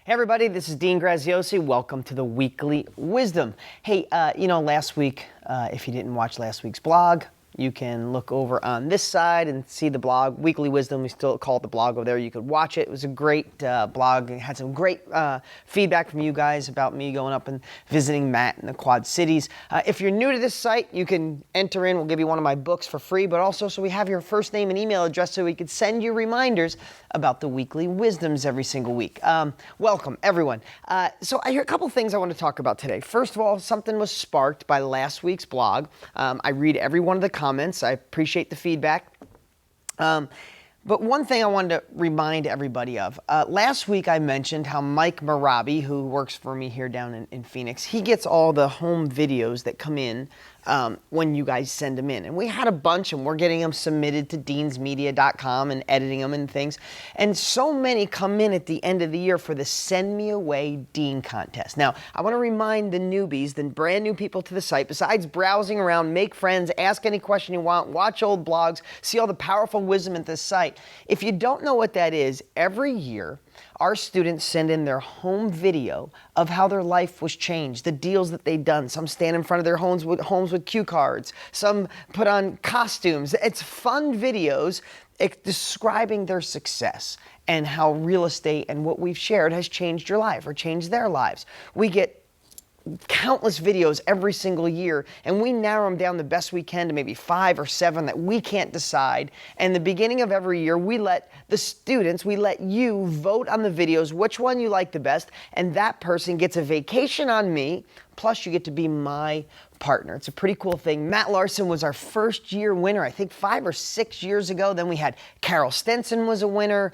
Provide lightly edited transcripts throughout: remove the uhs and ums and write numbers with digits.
Hey everybody, this is Dean Graziosi. Welcome to the Weekly Wisdom. Hey, last week, if you didn't watch last week's blog, you can look over on this side and see the blog, Weekly Wisdom. We still call it the blog over there. You could watch it. It was a great blog. It had some great feedback from you guys about me going up and visiting Matt in the Quad Cities. If you're new to this site, you can enter in. We'll give you one of my books for free, but also so we have your first name and email address so we could send you reminders about the Weekly Wisdoms every single week. Welcome, everyone. So I hear a couple things I want to talk about today. First of all, something was sparked by last week's blog. I read every one of the comments. I appreciate the feedback. But one thing I wanted to remind everybody of. Last week I mentioned how Mike Marabi, who works for me here down in Phoenix, he gets all the home videos that come in when you guys send them in. And we had a bunch, and we're getting them submitted to deansmedia.com and editing them and things. And so many come in at the end of the year for the Send Me Away Dean contest. Now, I want to remind the newbies, the brand new people to the site, besides browsing around, make friends, ask any question you want, watch old blogs, see all the powerful wisdom at this site. If you don't know what that is, every year, our students send in their home video of how their life was changed, the deals that they've done. Some stand in front of their homes with cue cards. Some put on costumes. It's fun videos describing their success and how real estate and what we've shared has changed your life or changed their lives. We get countless videos every single year, and we narrow them down the best we can to maybe 5 or 7 that we can't decide. And the beginning of every year, we let the students, we let you vote on the videos, which one you like the best, and that person gets a vacation on me, plus you get to be my partner. It's a pretty cool thing. Matt Larson was our first year winner, I think 5 or 6 years ago. Then we had Carol Stenson was a winner,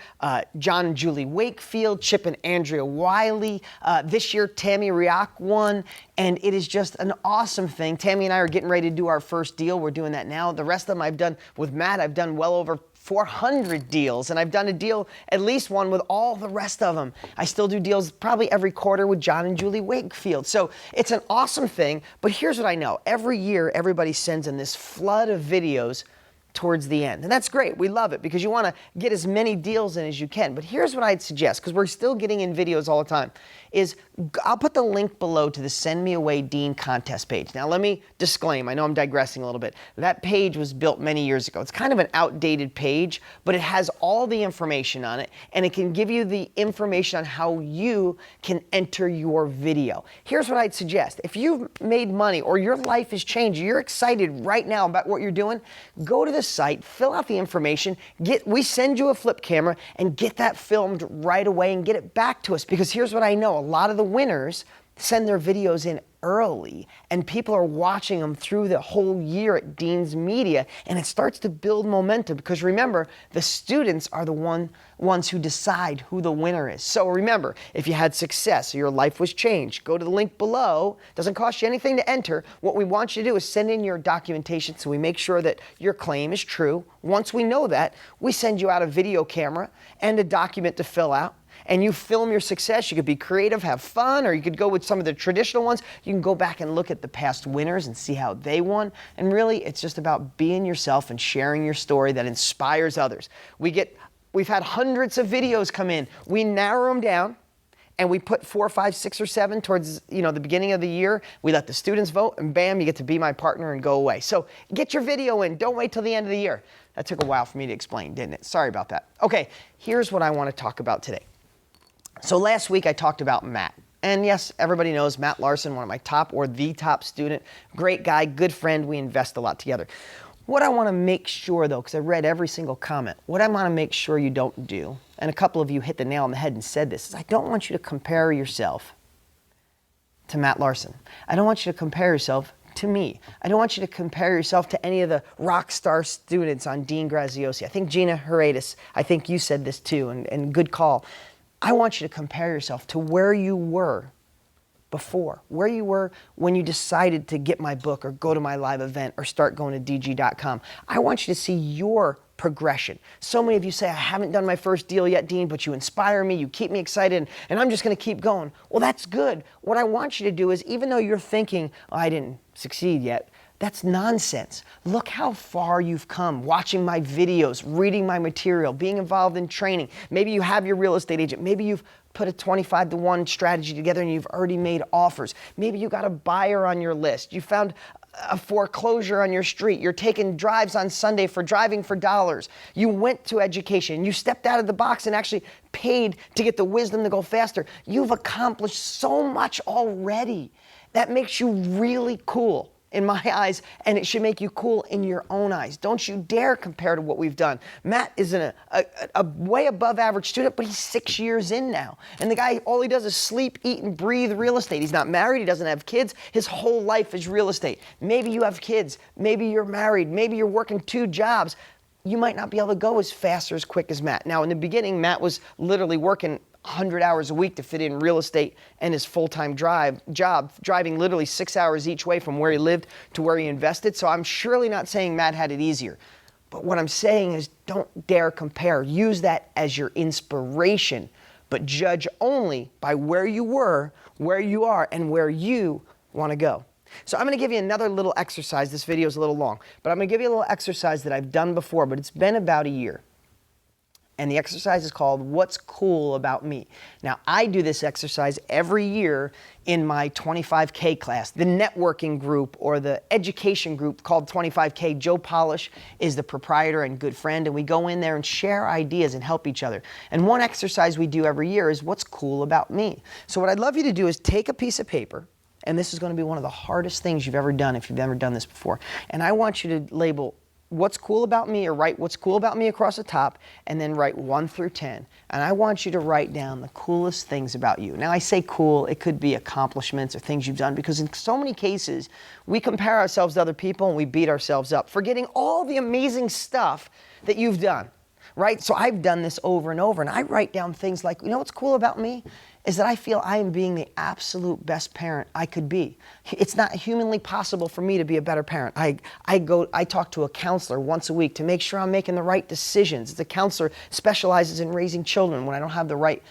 John and Julie Wakefield, Chip and Andrea Wiley. This year, Tammy Riak won, and it is just an awesome thing. Tammy and I are getting ready to do our first deal. We're doing that now. The rest of them I've done with Matt. I've done well over 400 deals, and I've done a deal, at least one, with all the rest of them. I still do deals probably every quarter with John and Julie Wakefield. So it's an awesome thing, but here's what I know. Every year, everybody sends in this flood of videos towards the end. And that's great. We love it because you want to get as many deals in as you can. But here's what I'd suggest, because we're still getting in videos all the time, is I'll put the link below to the Send Me Away Dean contest page. Now, let me disclaim, I know I'm digressing a little bit. That page was built many years ago. It's kind of an outdated page, but it has all the information on it, and it can give you the information on how you can enter your video. Here's what I'd suggest. If you've made money or your life has changed, you're excited right now about what you're doing, go to the site, fill out the information, we send you a flip camera, and get that filmed right away and get it back to us. Because here's what I know. A lot of the winners send their videos in early, and people are watching them through the whole year at Dean's Media, and it starts to build momentum because remember, the students are the ones who decide who the winner is. So remember, if you had success or your life was changed, go to the link below. It doesn't cost you anything to enter. What we want you to do is send in your documentation so we make sure that your claim is true. Once we know that, we send you out a video camera and a document to fill out. And you film your success. You could be creative, have fun, or you could go with some of the traditional ones. You can go back and look at the past winners and see how they won. And really, it's just about being yourself and sharing your story that inspires others. We've had hundreds of videos come in. We narrow them down, and we put 4, 5, 6, or 7 towards the beginning of the year. We let the students vote, and bam, you get to be my partner and go away. So get your video in. Don't wait till the end of the year. That took a while for me to explain, didn't it? Sorry about that. Okay, here's what I want to talk about today. So last week I talked about Matt. And yes, everybody knows Matt Larson, one of my top or the top student. Great guy, good friend. We invest a lot together. What I want to make sure, though, because I read every single comment, what I want to make sure you don't do, and a couple of you hit the nail on the head and said this, is I don't want you to compare yourself to Matt Larson. I don't want you to compare yourself to me. I don't want you to compare yourself to any of the rock star students on Dean Graziosi. I think Gina Heradis, I think you said this too, and good call. I want you to compare yourself to where you were before, where you were when you decided to get my book or go to my live event or start going to DG.com. I want you to see your progression. So many of you say, I haven't done my first deal yet, Dean, but you inspire me, you keep me excited, and I'm just going to keep going. Well, that's good. What I want you to do is, even though you're thinking, oh, I didn't succeed yet, That's nonsense. Look how far you've come watching my videos, reading my material, being involved in training. Maybe you have your real estate agent. Maybe you've put a 25-to-1 strategy together and you've already made offers. Maybe you got a buyer on your list. You found a foreclosure on your street. You're taking drives on Sunday for driving for dollars. You went to education. You stepped out of the box and actually paid to get the wisdom to go faster. You've accomplished so much already. That makes you really cool in my eyes, and it should make you cool in your own eyes. Don't you dare compare to what we've done. Matt is a way above average student, but he's 6 years in now. And the guy, all he does is sleep, eat, and breathe real estate. He's not married, he doesn't have kids. His whole life is real estate. Maybe you have kids, maybe you're married, maybe you're working 2 jobs. You might not be able to go as fast or as quick as Matt. Now, in the beginning, Matt was literally working 100 hours a week to fit in real estate and his full-time job, driving literally 6 hours each way from where he lived to where he invested. So I'm surely not saying Matt had it easier. But what I'm saying is don't dare compare. Use that as your inspiration, but judge only by where you were, where you are, and where you want to go. So I'm going to give you another little exercise. This video is a little long, but I'm going to give you a little exercise that I've done before, but it's been about a year. And the exercise is called What's Cool About Me. Now, I do this exercise every year in my 25K class, the networking group or the education group called 25K. Joe Polish is the proprietor and good friend, and we go in there and share ideas and help each other. And one exercise we do every year is What's Cool About Me. So what I'd love you to do is take a piece of paper, and this is going to be one of the hardest things you've ever done if you've ever done this before. And I want you to label what's cool about me, or write what's cool about me across the top, and then write 1 through 10. And I want you to write down the coolest things about you. Now, I say cool, it could be accomplishments or things you've done, because in so many cases, we compare ourselves to other people and we beat ourselves up, forgetting all the amazing stuff that you've done, right? So I've done this over and over, and I write down things like, you know what's cool about me? Is that I feel I am being the absolute best parent I could be. It's not humanly possible for me to be a better parent. I talk to a counselor once a week to make sure I'm making the right decisions. The counselor specializes in raising children when I don't have the right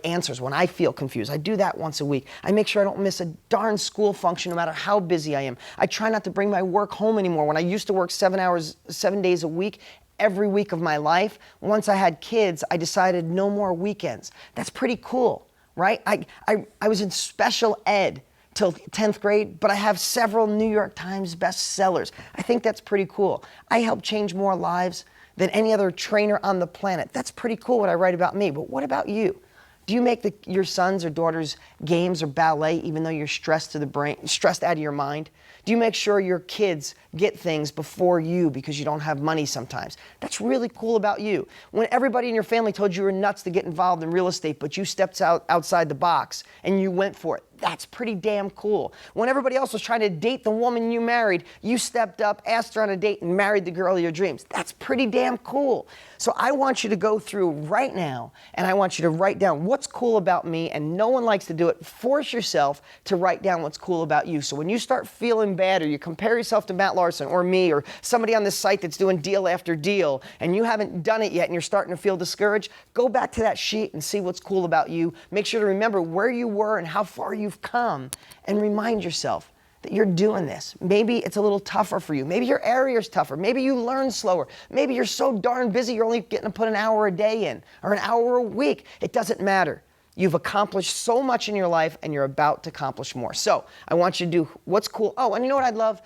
answers, when I feel confused. I do that once a week. I make sure I don't miss a darn school function no matter how busy I am. I try not to bring my work home anymore. When I used to work 7 days a week, every week of my life, once I had kids, I decided no more weekends. That's pretty cool, right? I was in special ed till 10th grade, but I have several New York Times bestsellers. I think that's pretty cool. I help change more lives than any other trainer on the planet. That's pretty cool what I write about me, but what about you? Do you make your sons or daughters games or ballet even though you're stressed to the brain, stressed out of your mind? Do you make sure your kids get things before you because you don't have money sometimes? That's really cool about you. When everybody in your family told you were nuts to get involved in real estate, but you stepped outside the box and you went for it, that's pretty damn cool. When everybody else was trying to date the woman you married, you stepped up, asked her on a date, and married the girl of your dreams. That's pretty damn cool. So I want you to go through right now, and I want you to write down what's cool about me, and no one likes to do it. Force yourself to write down what's cool about you. So when you start feeling bad, or you compare yourself to Matt Larson or me or somebody on this site that's doing deal after deal, and you haven't done it yet and you're starting to feel discouraged, go back to that sheet and see what's cool about you. Make sure to remember where you were and how far you've come, and remind yourself that you're doing this. Maybe it's a little tougher for you. Maybe your area is tougher. Maybe you learn slower. Maybe you're so darn busy you're only getting to put an hour a day in or an hour a week. It doesn't matter. You've accomplished so much in your life, and you're about to accomplish more. So I want you to do what's cool. Oh, and you know what I'd love?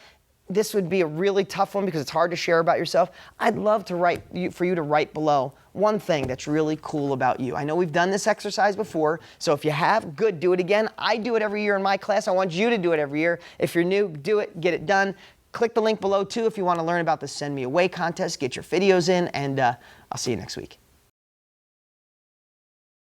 This would be a really tough one because it's hard to share about yourself. I'd love to for you to write below one thing that's really cool about you. I know we've done this exercise before, so if you have, good, do it again. I do it every year in my class. I want you to do it every year. If you're new, do it, get it done. Click the link below too if you want to learn about the Send Me Away contest, get your videos in, and I'll see you next week.